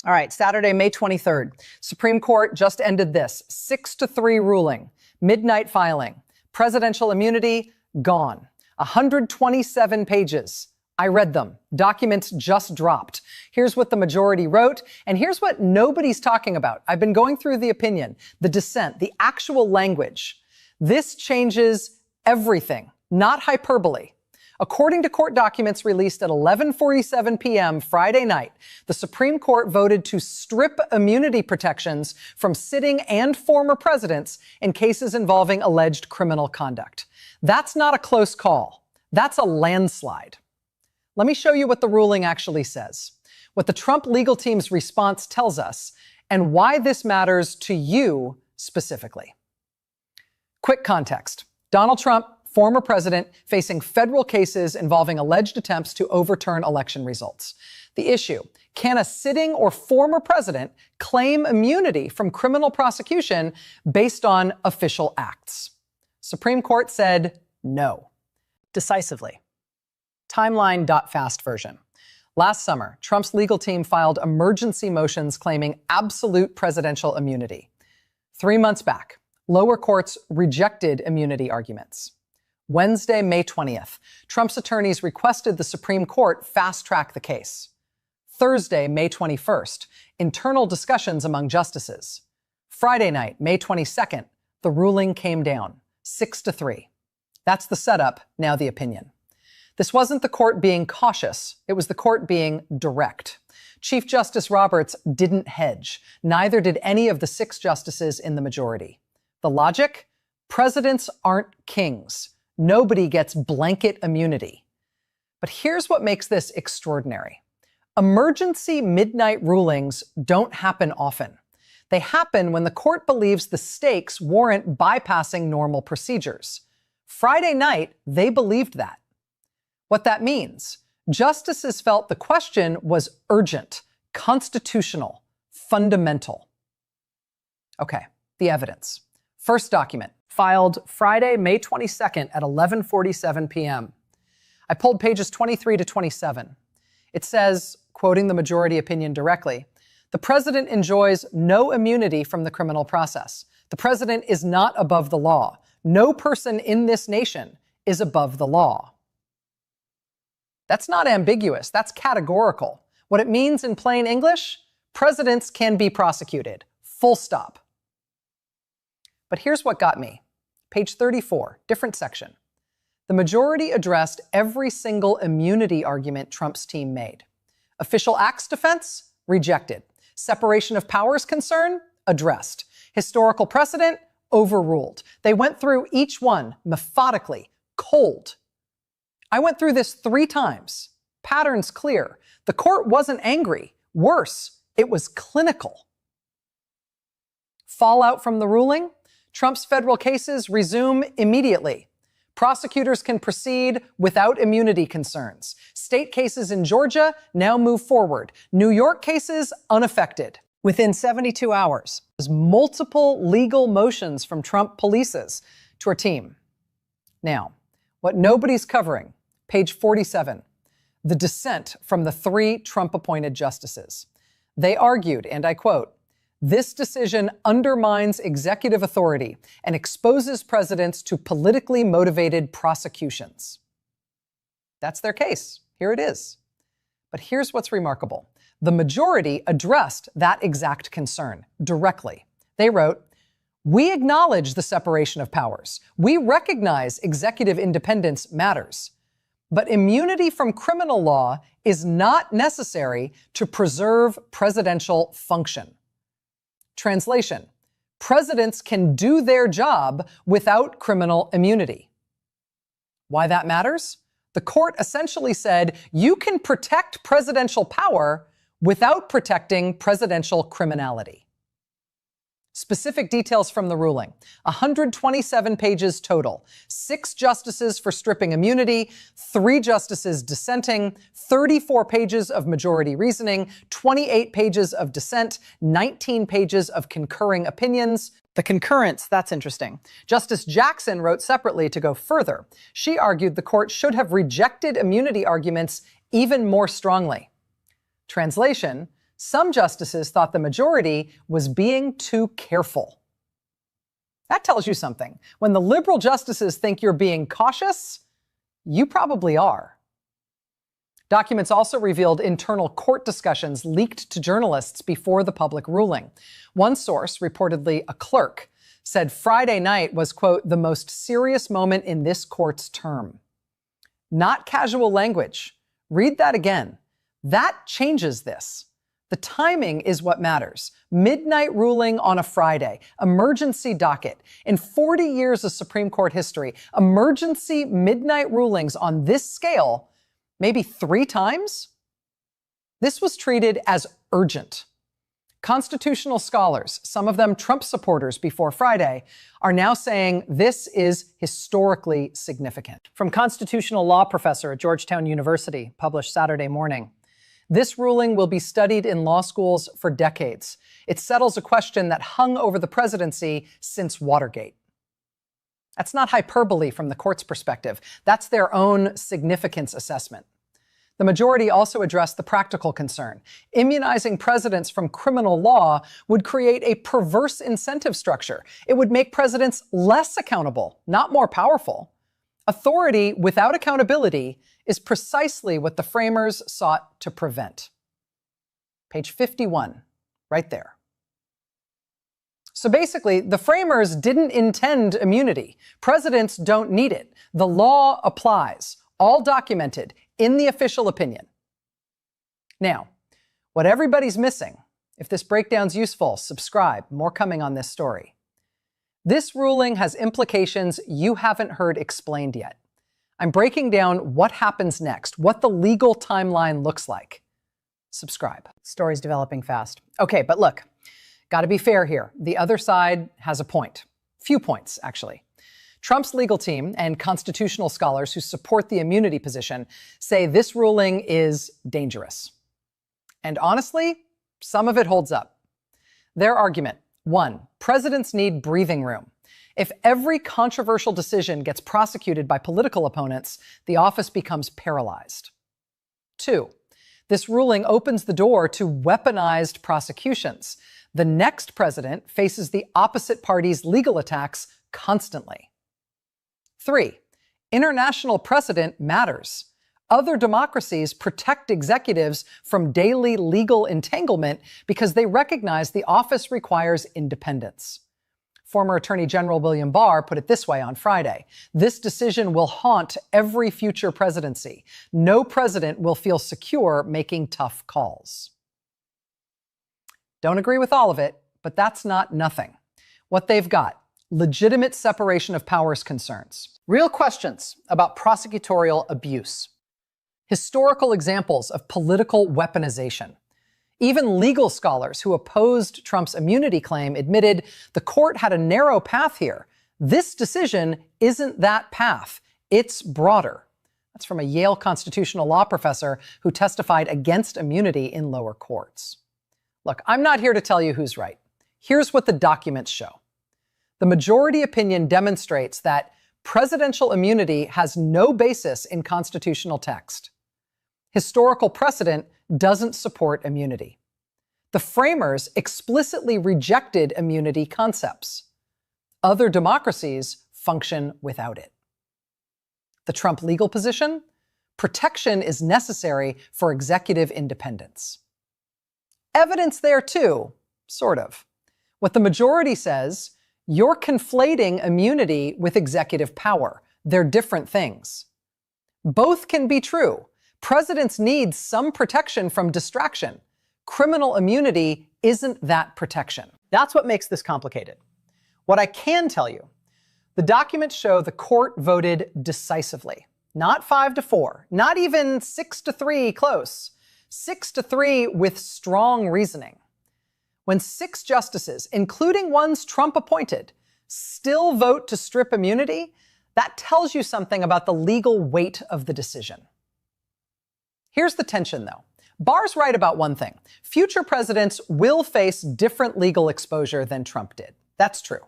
All right, Saturday, May 23rd. Supreme Court just ended this 6-3 ruling, midnight filing. Presidential immunity gone. 127 pages. I read them. Documents just dropped. Here's what the majority wrote, and here's what nobody's talking about. I've been going through the opinion, the dissent, the actual language. This changes everything, not hyperbole. According to court documents released at 11:47 p.m. Friday night, the Supreme Court voted to strip immunity protections from sitting and former presidents in cases involving alleged criminal conduct. That's not a close call. That's a landslide. Let me show you what the ruling actually says, what the Trump legal team's response tells us, and why this matters to you specifically. Quick context. Donald Trump, former president, facing federal cases involving alleged attempts to overturn election results. The issue, can a sitting or former president claim immunity from criminal prosecution based on official acts? Supreme Court said no, decisively. Timeline.fast version. Last summer, Trump's legal team filed emergency motions claiming absolute presidential immunity. 3 months back, lower courts rejected immunity arguments. Wednesday, May 20th, Trump's attorneys requested the Supreme Court fast-track the case. Thursday, May 21st, internal discussions among justices. Friday night, May 22nd, the ruling came down, 6-3. That's the setup, now the opinion. This wasn't the court being cautious, it was the court being direct. Chief Justice Roberts didn't hedge, neither did any of the 6 justices in the majority. The logic? Presidents aren't kings. Nobody gets blanket immunity. But here's what makes this extraordinary. Emergency midnight rulings don't happen often. They happen when the court believes the stakes warrant bypassing normal procedures. Friday night, they believed that. What that means, justices felt the question was urgent, constitutional, fundamental. Okay, the evidence. First document, filed Friday, May 22nd at 11:47 p.m. I pulled pages 23 to 27. It says, quoting the majority opinion directly, the president enjoys no immunity from the criminal process. The president is not above the law. No person in this nation is above the law. That's not ambiguous. That's categorical. What it means in plain English, presidents can be prosecuted. Full stop. But here's what got me. Page 34, different section. The majority addressed every single immunity argument Trump's team made. Official acts defense? Rejected. Separation of powers concern? Addressed. Historical precedent? Overruled. They went through each one methodically, cold. I went through this 3 times. Patterns clear. The court wasn't angry. Worse, it was clinical. Fallout from the ruling? Trump's federal cases resume immediately. Prosecutors can proceed without immunity concerns. State cases in Georgia now move forward. New York cases unaffected. Within 72 hours, there's multiple legal motions from Trump polices to our team. Now, what nobody's covering, page 47, the dissent from the 3 Trump-appointed justices. They argued, and I quote, this decision undermines executive authority and exposes presidents to politically motivated prosecutions. That's their case. Here it is. But here's what's remarkable. The majority addressed that exact concern directly. They wrote, we acknowledge the separation of powers. We recognize executive independence matters. But immunity from criminal law is not necessary to preserve presidential function. Translation, presidents can do their job without criminal immunity. Why that matters? The court essentially said you can protect presidential power without protecting presidential criminality. Specific details from the ruling. 127 pages total. 6 justices for stripping immunity, 3 justices dissenting, 34 pages of majority reasoning, 28 pages of dissent, 19 pages of concurring opinions. The concurrence, that's interesting. Justice Jackson wrote separately to go further. She argued the court should have rejected immunity arguments even more strongly. Translation, Some justices thought the majority was being too careful. That tells you something. When the liberal justices think you're being cautious, you probably are. Documents also revealed internal court discussions leaked to journalists before the public ruling. One source, reportedly a clerk, said Friday night was, quote, the most serious moment in this court's term. Not casual language. Read that again. That changes this. The timing is what matters. Midnight ruling on a Friday. Emergency docket. In 40 years of Supreme Court history, emergency midnight rulings on this scale, maybe 3 times? This was treated as urgent. Constitutional scholars, some of them Trump supporters before Friday, are now saying this is historically significant. From constitutional law professor at Georgetown University, published Saturday morning. This ruling will be studied in law schools for decades. It settles a question that hung over the presidency since Watergate. That's not hyperbole from the court's perspective. That's their own significance assessment. The majority also addressed the practical concern. Immunizing presidents from criminal law would create a perverse incentive structure. It would make presidents less accountable, not more powerful. Authority without accountability is precisely what the framers sought to prevent. Page 51, right there. So basically, the framers didn't intend immunity. Presidents don't need it. The law applies, all documented in the official opinion. Now, what everybody's missing, if this breakdown's useful, subscribe, more coming on this story. This ruling has implications you haven't heard explained yet. I'm breaking down what happens next, what the legal timeline looks like. Subscribe. Story's developing fast. Okay, but look, got to be fair here. The other side has a point. Few points, actually. Trump's legal team and constitutional scholars who support the immunity position say this ruling is dangerous. And honestly, some of it holds up. Their argument: 1, presidents need breathing room. If every controversial decision gets prosecuted by political opponents, the office becomes paralyzed. 2, this ruling opens the door to weaponized prosecutions. The next president faces the opposite party's legal attacks constantly. 3, international precedent matters. Other democracies protect executives from daily legal entanglement because they recognize the office requires independence. Former Attorney General William Barr put it this way on Friday: this decision will haunt every future presidency. No president will feel secure making tough calls. Don't agree with all of it, but that's not nothing. What they've got: legitimate separation of powers concerns, real questions about prosecutorial abuse, historical examples of political weaponization. Even legal scholars who opposed Trump's immunity claim admitted the court had a narrow path here. This decision isn't that path. It's broader. That's from a Yale constitutional law professor who testified against immunity in lower courts. Look, I'm not here to tell you who's right. Here's what the documents show. The majority opinion demonstrates that presidential immunity has no basis in constitutional text. Historical precedent doesn't support immunity. The framers explicitly rejected immunity concepts. Other democracies function without it. The Trump legal position: protection is necessary for executive independence. Evidence there too, sort of. What the majority says: you're conflating immunity with executive power. They're different things. Both can be true. Presidents need some protection from distraction. Criminal immunity isn't that protection. That's what makes this complicated. What I can tell you: the documents show the court voted decisively. Not 5-4, not even 6-3 close. 6-3 with strong reasoning. When 6 justices, including ones Trump appointed, still vote to strip immunity, that tells you something about the legal weight of the decision. Here's the tension, though. Barr's right about one thing. Future presidents will face different legal exposure than Trump did. That's true.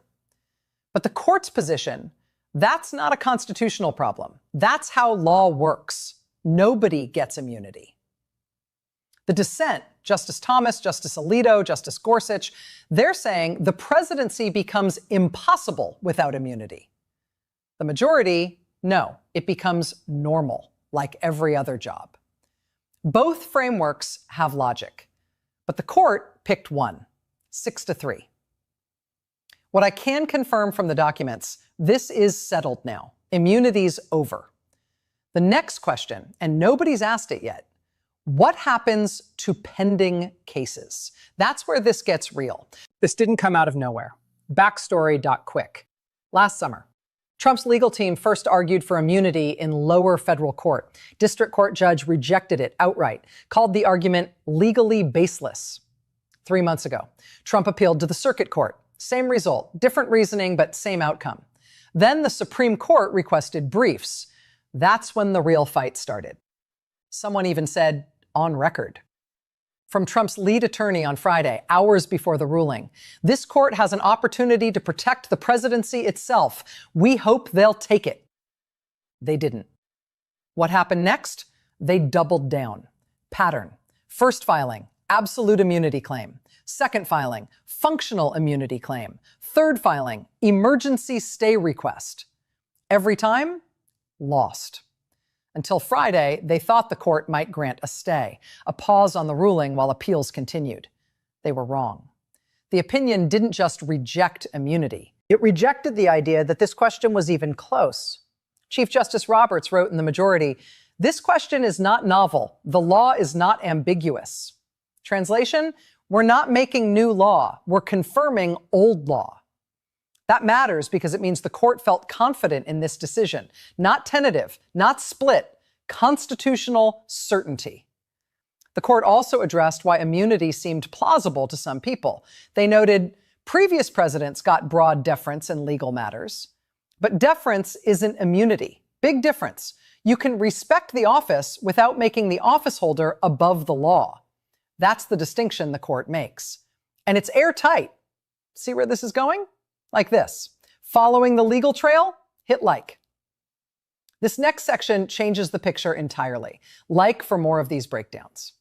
But the court's position: that's not a constitutional problem. That's how law works. Nobody gets immunity. The dissent Justice Thomas, Justice Alito, Justice Gorsuch, they're saying the presidency becomes impossible without immunity. The majority, no, it becomes normal, like every other job. Both frameworks have logic, but the court picked one, 6-3. What I can confirm from the documents, this is settled now. Immunity's over. The next question, and nobody's asked it yet, what happens to pending cases? That's where this gets real. This didn't come out of nowhere. Backstory.quick. Last summer, Trump's legal team first argued for immunity in lower federal court. District court judge rejected it outright, called the argument legally baseless. 3 months ago, Trump appealed to the circuit court. Same result, different reasoning, but same outcome. Then the Supreme Court requested briefs. That's when the real fight started. Someone even said, on record. From Trump's lead attorney on Friday, hours before the ruling, this court has an opportunity to protect the presidency itself. We hope they'll take it. They didn't. What happened next? They doubled down. Pattern. First filing, absolute immunity claim. Second filing, functional immunity claim. Third filing, emergency stay request. Every time, lost. Until Friday, they thought the court might grant a stay, a pause on the ruling while appeals continued. They were wrong. The opinion didn't just reject immunity. It rejected the idea that this question was even close. Chief Justice Roberts wrote in the majority, "This question is not novel. The law is not ambiguous." Translation, we're not making new law. We're confirming old law. That matters because it means the court felt confident in this decision. Not tentative, not split, constitutional certainty. The court also addressed why immunity seemed plausible to some people. They noted previous presidents got broad deference in legal matters, but deference isn't immunity. Big difference. You can respect the office without making the office holder above the law. That's the distinction the court makes. And it's airtight. See where this is going? Like this. Following the legal trail? Hit like. This next section changes the picture entirely. Like for more of these breakdowns.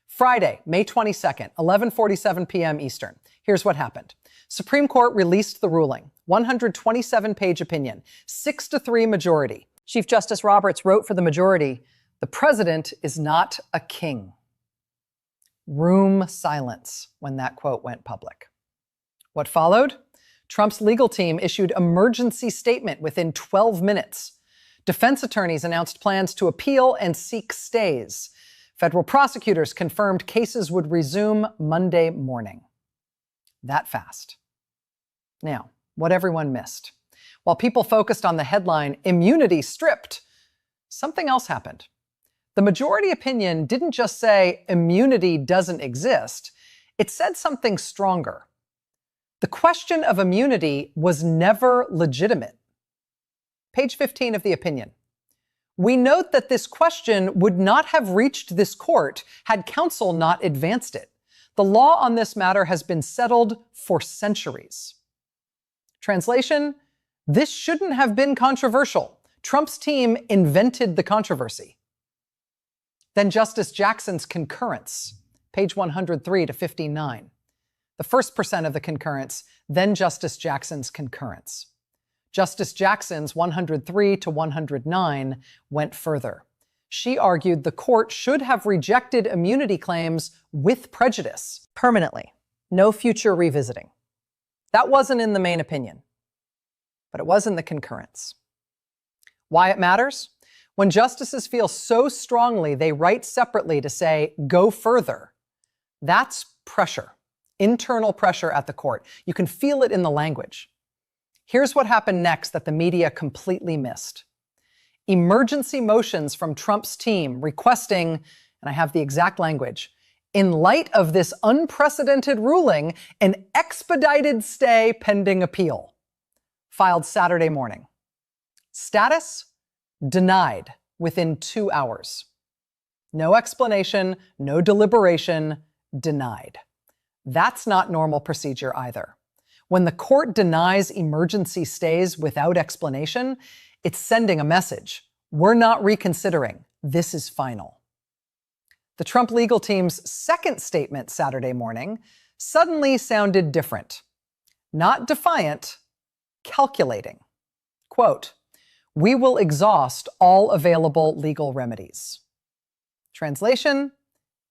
Friday, May 22nd, 11:47 p.m. Eastern. Here's what happened. Supreme Court released the ruling. 127-page opinion. 6-3 majority. Chief Justice Roberts wrote for the majority, "The president is not a king." Room silence when that quote went public. What followed? Trump's legal team issued emergency statement within 12 minutes. Defense attorneys announced plans to appeal and seek stays. Federal prosecutors confirmed cases would resume Monday morning. That fast. Now, what everyone missed. While people focused on the headline, immunity stripped, something else happened. The majority opinion didn't just say immunity doesn't exist. It said something stronger. The question of immunity was never legitimate. Page 15 of the opinion. We note that this question would not have reached this court had counsel not advanced it. The law on this matter has been settled for centuries. Translation, this shouldn't have been controversial. Trump's team invented the controversy. Then Justice Jackson's concurrence, page 103 to 59. The first percent of the concurrence, then Justice Jackson's concurrence. Justice Jackson's 103 to 109 went further. She argued the court should have rejected immunity claims with prejudice, permanently. No future revisiting. That wasn't in the main opinion, but it was in the concurrence. Why it matters? When justices feel so strongly they write separately to say, go further, that's pressure. Internal pressure at the court. You can feel it in the language. Here's what happened next that the media completely missed. Emergency motions from Trump's team requesting, and I have the exact language, in light of this unprecedented ruling, an expedited stay pending appeal, filed Saturday morning. Status? Denied within 2 hours. No explanation, no deliberation, denied. That's not normal procedure either. When the court denies emergency stays without explanation, it's sending a message. We're not reconsidering. This is final. The Trump legal team's second statement Saturday morning suddenly sounded different. Not defiant, calculating. Quote, "We will exhaust all available legal remedies." Translation,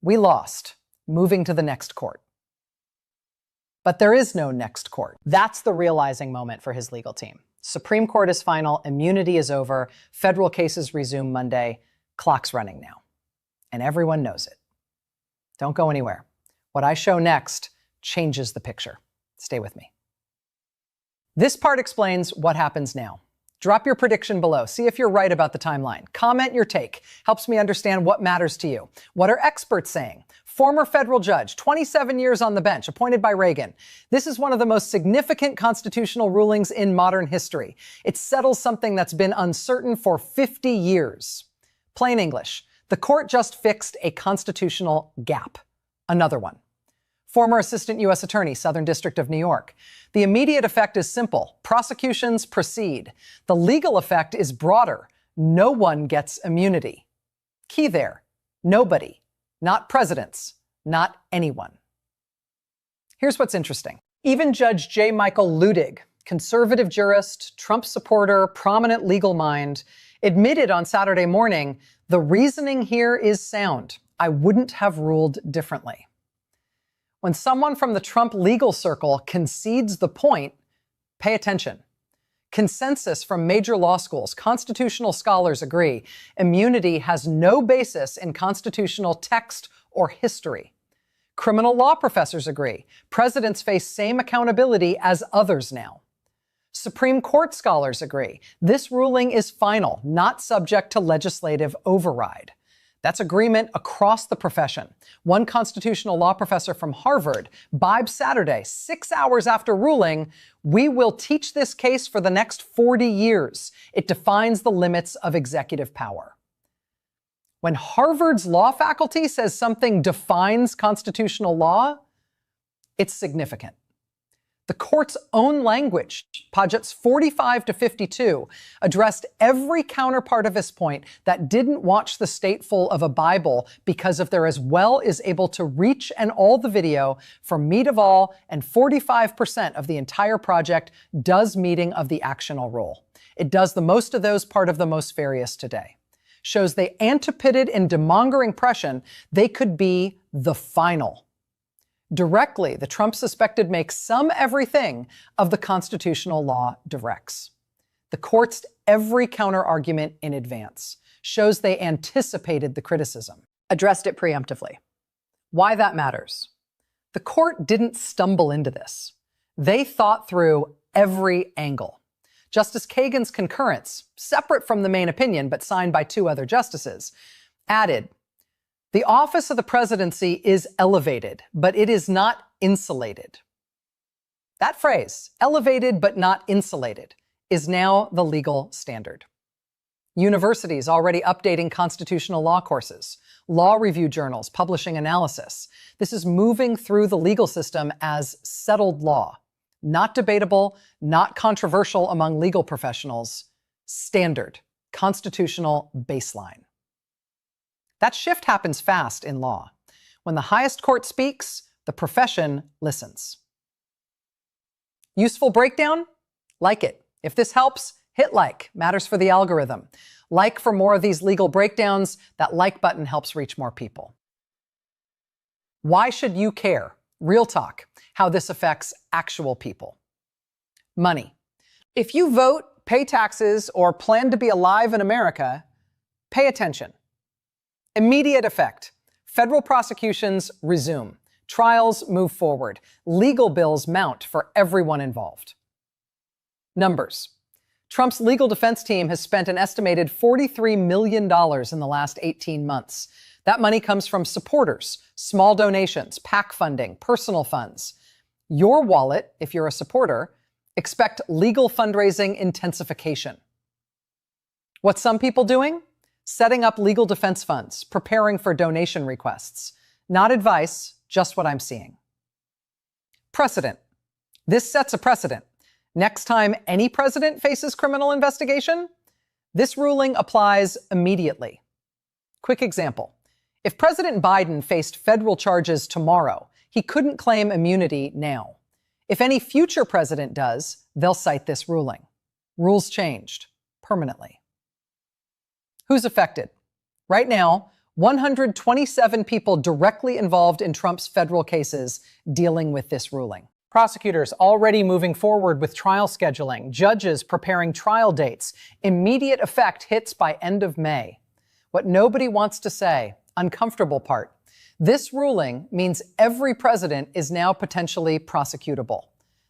we lost, moving to the next court. But there is no next court. That's the realizing moment for his legal team. Supreme Court is final, immunity is over, federal cases resume Monday, clock's running now. And everyone knows it. Don't go anywhere. What I show next changes the picture. Stay with me. This part explains what happens now. Drop your prediction below. See if you're right about the timeline. Comment your take. Helps me understand what matters to you. What are experts saying? Former federal judge, 27 years on the bench, appointed by Reagan. This is one of the most significant constitutional rulings in modern history. It settles something that's been uncertain for 50 years. Plain English, the court just fixed a constitutional gap. Another one. Former Assistant U.S. Attorney, Southern District of New York. The immediate effect is simple. Prosecutions proceed. The legal effect is broader. No one gets immunity. Key there, nobody. Not presidents, not anyone. Here's what's interesting. Even Judge J. Michael Luttig, conservative jurist, Trump supporter, prominent legal mind, admitted on Saturday morning, the reasoning here is sound. I wouldn't have ruled differently. When someone from the Trump legal circle concedes the point, pay attention. Consensus from major law schools, constitutional scholars agree, immunity has no basis in constitutional text or history. Criminal law professors agree, presidents face same accountability as others now. Supreme Court scholars agree, this ruling is final, not subject to legislative override. That's agreement across the profession. One constitutional law professor from Harvard, Bibe Saturday, 6 hours after ruling, "We will teach this case for the next 40 years. It defines the limits of executive power." When Harvard's law faculty says something defines constitutional law, it's significant. The court's own language, Paget's 45-52, addressed every counterpart of his point that didn't watch the stateful of a Bible because if they're as well is able to reach and all the video from meet of all and 45% of the entire project does meeting of the actional rule. It does the most of those part of the most various today. Shows they antipoded in demongering impression they could be the final. Directly, the Trump suspected makes some everything of the constitutional law directs. The court's every counter-argument in advance shows they anticipated the criticism, addressed it preemptively. Why that matters? The court didn't stumble into this. They thought through every angle. Justice Kagan's concurrence, separate from the main opinion but signed by 2 other justices, added, "The office of the presidency is elevated, but it is not insulated." That phrase, elevated but not insulated, is now the legal standard. Universities already updating constitutional law courses, law review journals publishing analysis. This is moving through the legal system as settled law, not debatable, not controversial among legal professionals, standard, constitutional baseline. That shift happens fast in law. When the highest court speaks, the profession listens. Useful breakdown? Like it. If this helps, hit like. Matters for the algorithm. Like for more of these legal breakdowns. That like button helps reach more people. Why should you care? Real talk. How this affects actual people. Money. If you vote, pay taxes, or plan to be alive in America, pay attention. Immediate effect. Federal prosecutions resume. Trials move forward. Legal bills mount for everyone involved. Numbers. Trump's legal defense team has spent an estimated $43 million in the last 18 months. That money comes from supporters, small donations, PAC funding, personal funds. Your wallet, if you're a supporter, expect legal fundraising intensification. What's some people doing? Setting up legal defense funds, preparing for donation requests. Not advice, just what I'm seeing. Precedent. This sets a precedent. Next time any president faces criminal investigation, this ruling applies immediately. Quick example. If President Biden faced federal charges tomorrow, he couldn't claim immunity now. If any future president does, they'll cite this ruling. Rules changed permanently. Who's affected? Right now, 127 people directly involved in Trump's federal cases dealing with this ruling. Prosecutors already moving forward with trial scheduling, judges preparing trial dates. Immediate effect hits by end of May. What nobody wants to say, uncomfortable part. This ruling means every president is now potentially prosecutable.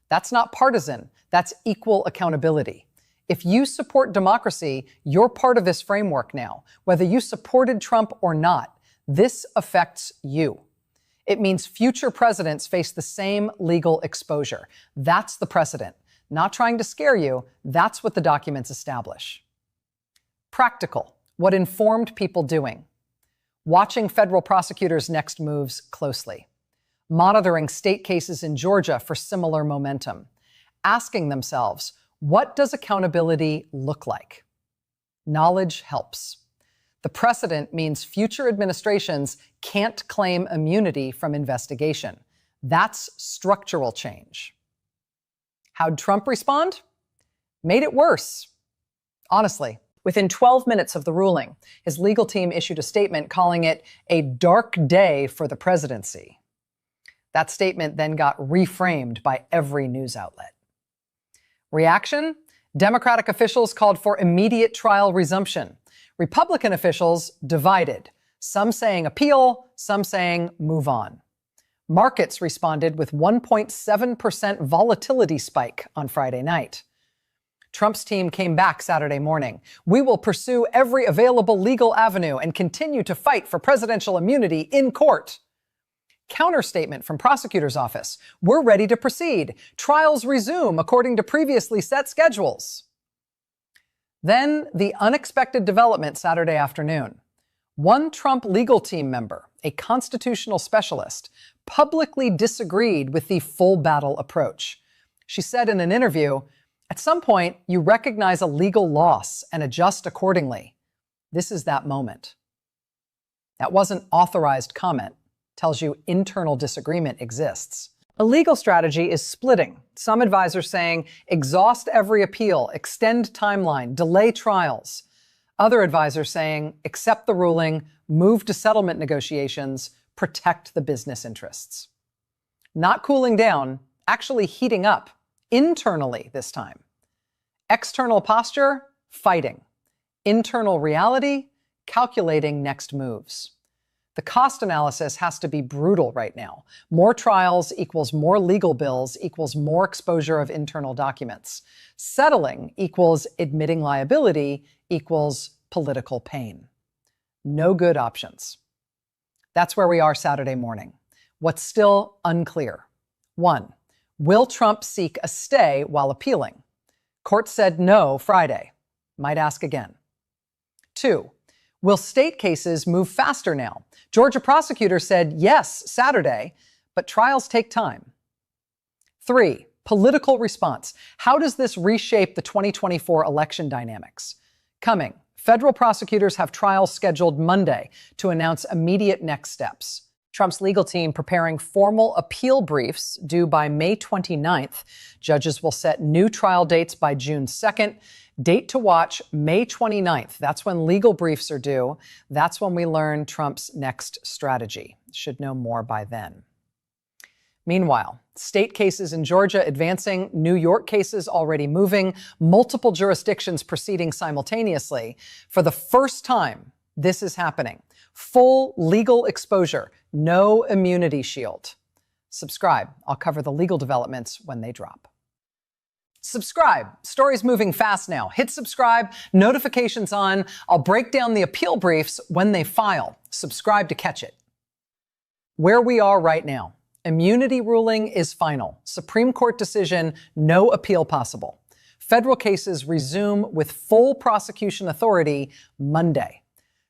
That's not partisan, that's equal accountability. If you support democracy, you're part of this framework now. Whether you supported Trump or not, this affects you. It means future presidents face the same legal exposure. That's the precedent. Not trying to scare you, that's what the documents establish. Practical, what informed people doing. Watching federal prosecutors' next moves closely. Monitoring state cases in Georgia for similar momentum. Asking themselves, what does accountability look like? Knowledge helps. The precedent means future administrations can't claim immunity from investigation. That's structural change. How'd Trump respond? Made it worse. Honestly, within 12 minutes of the ruling, his legal team issued a statement calling it a dark day for the presidency. That statement then got reframed by every news outlet. Reaction? Democratic officials called for immediate trial resumption. Republican officials divided, some saying appeal, some saying move on. Markets responded with 1.7% volatility spike on Friday night. Trump's team came back Saturday morning. We will pursue every available legal avenue and continue to fight for presidential immunity in court. Counterstatement from prosecutor's office. We're ready to proceed. Trials resume according to previously set schedules. Then the unexpected development Saturday afternoon. One Trump legal team member, a constitutional specialist, publicly disagreed with the full battle approach. She said in an interview, "At some point, you recognize a legal loss and adjust accordingly. This is that moment." That wasn't authorized comment. Tells you internal disagreement exists. A legal strategy is splitting. Some advisors saying, exhaust every appeal, extend timeline, delay trials. Other advisors saying, accept the ruling, move to settlement negotiations, protect the business interests. Not cooling down, actually heating up, internally this time. External posture, fighting. Internal reality, calculating next moves. The cost analysis has to be brutal right now. More trials equals more legal bills equals more exposure of internal documents. Settling equals admitting liability equals political pain. No good options. That's where we are Saturday morning. What's still unclear? 1. Will Trump seek a stay while appealing? Court said no Friday. Might ask again. 2. Will state cases move faster now? Georgia prosecutors said yes Saturday, but trials take time. 3. Political response. How does this reshape the 2024 election dynamics? Coming. Federal prosecutors have trials scheduled Monday to announce immediate next steps. Trump's legal team preparing formal appeal briefs due by May 29th. Judges will set new trial dates by June 2nd. Date to watch, May 29th. That's when legal briefs are due. That's when we learn Trump's next strategy. Should know more by then. Meanwhile, state cases in Georgia advancing, New York cases already moving, multiple jurisdictions proceeding simultaneously. For the first time, this is happening. Full legal exposure, no immunity shield. Subscribe. I'll cover the legal developments when they drop. Subscribe. Stories moving fast now. Hit subscribe, notifications on. I'll break down the appeal briefs when they file. Subscribe to catch it. Where we are right now. Immunity ruling is final. Supreme Court decision, no appeal possible. Federal cases resume with full prosecution authority Monday.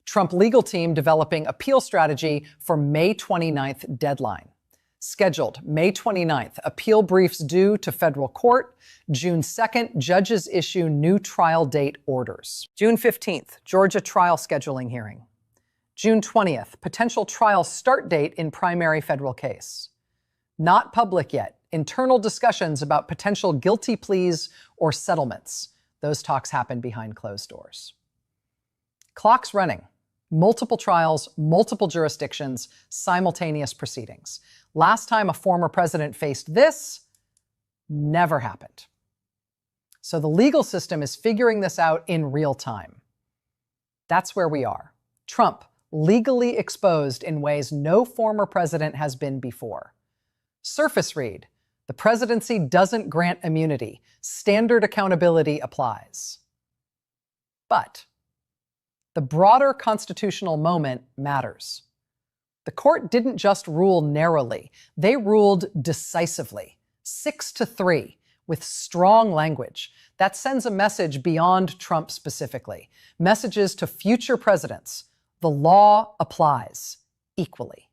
Trump legal team developing appeal strategy for May 29th deadline. Scheduled May 29th, appeal briefs due to federal court. June 2nd, judges issue new trial date orders. June 15th, Georgia trial scheduling hearing. June 20th, potential trial start date in primary federal case. Not public yet. Internal discussions about potential guilty pleas or settlements. Those talks happen behind closed doors. Clock's running. Multiple trials, multiple jurisdictions, simultaneous proceedings. Last time a former president faced this, never happened. So the legal system is figuring this out in real time. That's where we are. Trump, legally exposed in ways no former president has been before. Surface read, the presidency doesn't grant immunity. Standard accountability applies. But the broader constitutional moment matters. The court didn't just rule narrowly, they ruled decisively, 6-3, with strong language. That sends a message beyond Trump specifically. Messages to future presidents. The law applies equally.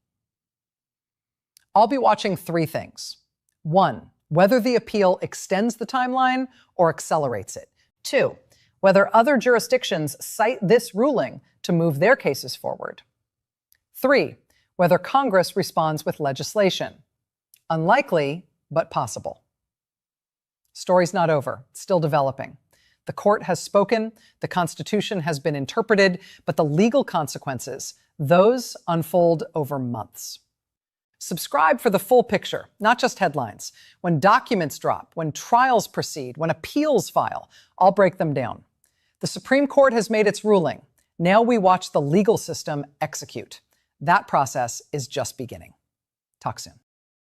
I'll be watching 3 things. 1, whether the appeal extends the timeline or accelerates it. 2, whether other jurisdictions cite this ruling to move their cases forward. 3, whether Congress responds with legislation. Unlikely, but possible. Story's not over, still developing. The court has spoken, the Constitution has been interpreted, but the legal consequences, those unfold over months. Subscribe for the full picture, not just headlines. When documents drop, when trials proceed, when appeals file, I'll break them down. The Supreme Court has made its ruling. Now we watch the legal system execute. That process is just beginning. Talk soon.